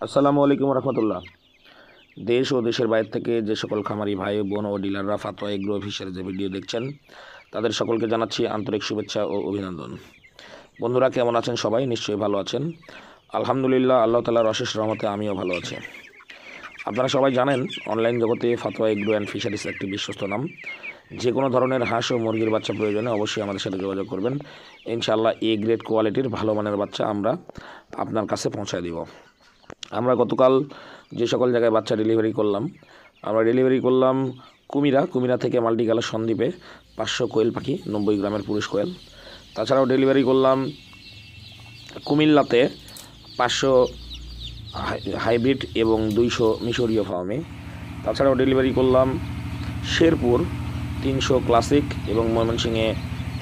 আসসালামু আলাইকুম রহমতুল্লাহ। দেশ ও দেশের বাইরে থেকে যে সকল খামারি ভাই বোন ও ডিলাররা ফাতোয়া এগ্রো অফিসের যে ভিডিও দেখছেন, তাদের সকলকে জানাচ্ছি আন্তরিক শুভেচ্ছা ও অভিনন্দন। বন্ধুরা, কেমন আছেন? সবাই নিশ্চয়ই ভালো আছেন। আলহামদুলিল্লাহ, আল্লাহ তাআলার অশেষ রহমতে আমিও ভালো আছি। আপনারা সবাই জানেন, অনলাইন জগতে ফাতোয়া এগ্রো অ্যান্ড ফিশারিস একটি বিশ্বস্ত নাম। যে কোনো ধরনের হাঁস ও মুরগির বাচ্চা প্রয়োজনে অবশ্যই আমাদের সাথে যোগাযোগ করবেন। ইনশাআল্লাহ এ গ্রেড কোয়ালিটির ভালো মানের বাচ্চা আমরা আপনার কাছে পৌঁছায় দিব। আমরা গতকাল যে সকল জায়গায় বাচ্চা ডেলিভারি করলাম, আমরা ডেলিভারি করলাম কুমিরা থেকে মাল্টি কালার সন্দ্বীপে 500 কোয়েল পাখি, 90 গ্রামের পুরুষ কোয়েল। তাছাড়াও ডেলিভারি করলাম কুমিল্লাতে 500 হাইব্রিড এবং 200 মিশরীয় ফার্মে। তাছাড়াও ডেলিভারি করলাম শেরপুর 300 ক্লাসিক এবং ময়মনসিংহে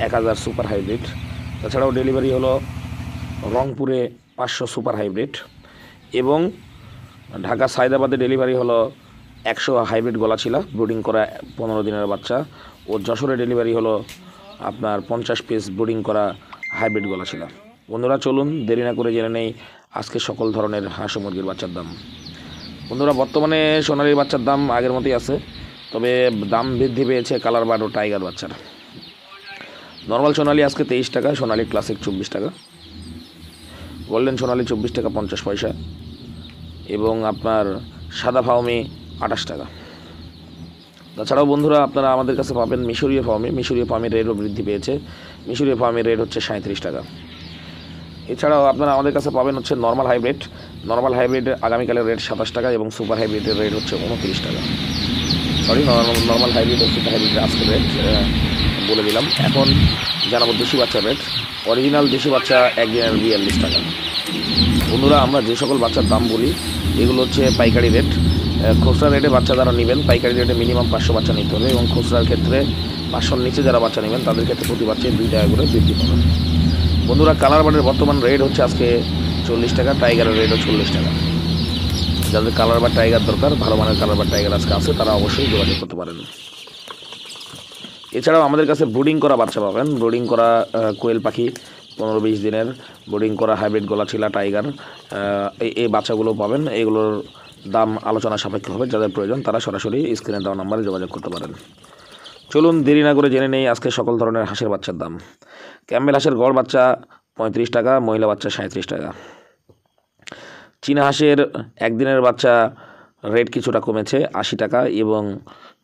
1000 সুপার হাইব্রিড। তাছাড়াও ডেলিভারি হলো রংপুরে 500 সুপার হাইব্রিড এবং ঢাকা সায়দাবাদে ডেলিভারি হলো 100 হাইব্রিড গলাচিলা ব্রুডিং করা 15 দিনের বাচ্চা, ও যশোরে ডেলিভারি হলো আপনার 50 পিস ব্রুডিং করা হাইব্রিড গলাচিলা। বন্ধুরা, চলুন দেরি না করে জেনে নেই আজকে সকল ধরনের হাঁস ও মুরগির বাচ্চার দাম। বন্ধুরা, বর্তমানে সোনালির বাচ্চার দাম আগের মতোই আছে, তবে দাম বৃদ্ধি পেয়েছে কালার বার্ড ও টাইগার বাচ্চার। নর্মাল সোনালি আজকে 23 টাকা, সোনালি ক্লাসিক 24 টাকা, গোল্ডেন সোনালি 24 টাকা 50 পয়সা এবং আপনার সাদা ফাউমি 28 টাকা। তাছাড়াও বন্ধুরা, আপনারা আমাদের কাছে পাবেন মিশরীয় ফার্মের রেটও বৃদ্ধি পেয়েছে। মিশরীয় ফার্মের রেট হচ্ছে 37 টাকা। এছাড়াও আপনারা আমাদের কাছে পাবেন হচ্ছে নর্মাল হাইব্রিড আগামীকালের রেট 27 টাকা এবং সুপার হাইব্রিডের রেট হচ্ছে 29 টাকা। নর্মাল হাইব্রিড ও সুপার হাইব্রিডের আজকের রেট বলে দিলাম। এখন জানাবো দেশি বাচ্চার রেট। অরিজিনাল দেশি বাচ্চা একদিনের 42 টাকা। বন্ধুরা, আমরা যে সকল বাচ্চার দাম বলি এগুলো হচ্ছে পাইকারি রেট। খুচরা রেটে বাচ্চা যারা নেবেন, পাইকারি রেটে মিনিমাম 500 বাচ্চা নিতে হবে এবং খুচরার ক্ষেত্রে 500-র নিচে যারা বাচ্চা নেবেন তাদের ক্ষেত্রে প্রতি বাচ্চায় 2 টাকা করে বৃদ্ধি পাবেন। বন্ধুরা, কালার বার্ডের বর্তমান রেট হচ্ছে আজকে 40 টাকা, টাইগারের রেটও 40 টাকা। যাদের কালার বার্ড টাইগার দরকার, ভালো মানের কালার বার্ড টাইগার আজকে আছে, তারা অবশ্যই যোগাযোগ করতে পারেন। এছাড়াও আমাদের কাছে ব্রুডিং করা বাচ্চা পাবেন, ব্রুডিং করা কোয়েল পাখি 15-20 দিনের ব্রুডিং করা হাইব্রিড গলাচিলা টাইগার, এই বাচ্চাগুলো পাবেন। এগুলোর দাম আলোচনা সাপেক্ষ হবে। যাদের প্রয়োজন তারা সরাসরি স্ক্রিনে দেওয়া নাম্বারে যোগাযোগ করতে পারেন। চলুন দেরি না করে জেনে নেই আজকে সকল ধরনের হাঁসের বাচ্চার দাম। ক্যাম্বেল হাঁসের গড় বাচ্চা 35 টাকা, মহিলা বাচ্চা 37 টাকা। চীনা হাঁসের একদিনের বাচ্চা রেট কিছুটা কমেছে 80 টাকা এবং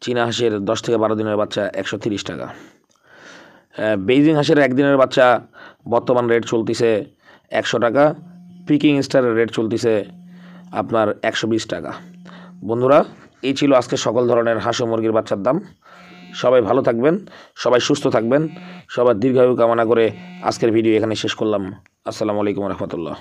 চীনা হাঁসের 10 থেকে 12 দিনের বাচ্চা 130 টাকা। বেইজিং হাঁসের একদিনের বাচ্চা বর্তমান রেট চলতেছে 100 টাকা, পিকিং স্টারের রেট চলতেছে আপনার 120 টাকা। বন্ধুরা, এই ছিল আজকে সকল ধরনের হাঁস ও মুরগির বাচ্চার দাম। সবাই ভালো থাকবেন, সবাই সুস্থ থাকবেন, সবার দীর্ঘায়ু কামনা করে আজকের ভিডিও এখানে শেষ করলাম। আসসালামু আলাইকুম রহমতুল্লাহ।